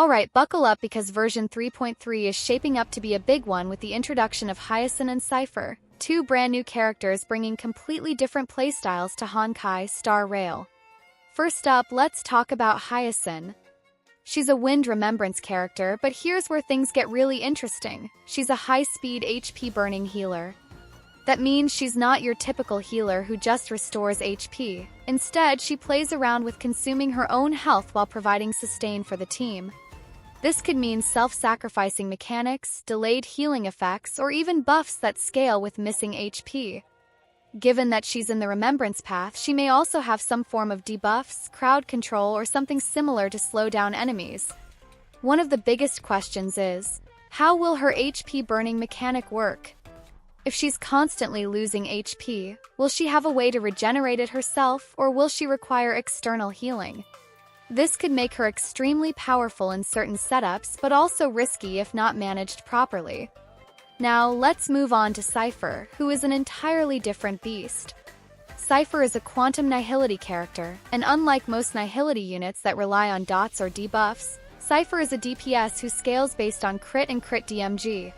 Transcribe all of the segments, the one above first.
Alright, buckle up because version 3.3 is shaping up to be a big one with the introduction of HYACINE and CIPHER, two brand new characters bringing completely different playstyles to Honkai Star Rail. First up, let's talk about HYACINE. She's a Wind Remembrance character, but here's where things get really interesting. She's a high-speed HP burning healer. That means she's not your typical healer who just restores HP. Instead, she plays around with consuming her own health while providing sustain for the team. This could mean self-sacrificing mechanics, delayed healing effects, or even buffs that scale with missing HP. Given that she's in the Remembrance path, she may also have some form of debuffs, crowd control, or something similar to slow down enemies. One of the biggest questions is, how will her HP burning mechanic work? If she's constantly losing HP, will she have a way to regenerate it herself, or will she require external healing? This could make her extremely powerful in certain setups, but also risky if not managed properly. Now, let's move on to CIPHER, who is an entirely different beast. CIPHER is a quantum nihility character, and unlike most nihility units that rely on dots or debuffs, CIPHER is a DPS who scales based on crit and crit DMG.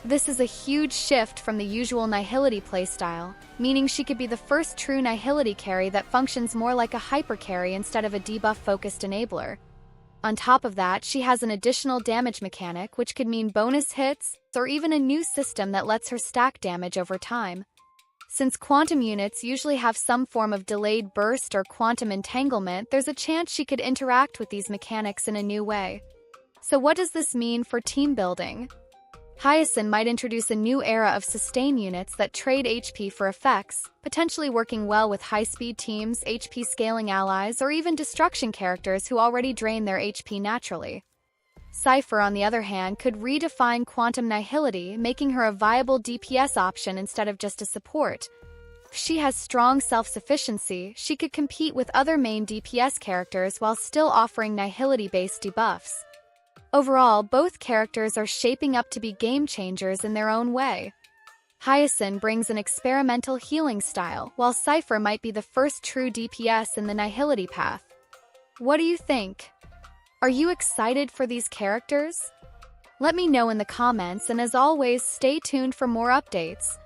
This is a huge shift from the usual nihility playstyle, meaning she could be the first true nihility carry that functions more like a hyper carry instead of a debuff-focused enabler. On top of that, she has an additional damage mechanic, which could mean bonus hits, or even a new system that lets her stack damage over time. Since quantum units usually have some form of delayed burst or quantum entanglement, there's a chance she could interact with these mechanics in a new way. So what does this mean for team building? HYACINE might introduce a new era of sustain units that trade HP for effects, potentially working well with high-speed teams, HP scaling allies, or even destruction characters who already drain their HP naturally. CIPHER, on the other hand, could redefine quantum nihility, making her a viable DPS option instead of just a support. If she has strong self-sufficiency, she could compete with other main DPS characters while still offering nihility-based debuffs. Overall, both characters are shaping up to be game-changers in their own way. HYACINE brings an experimental healing style, while CIPHER might be the first true DPS in the nihility path. What do you think? Are you excited for these characters? Let me know in the comments, and as always, stay tuned for more updates.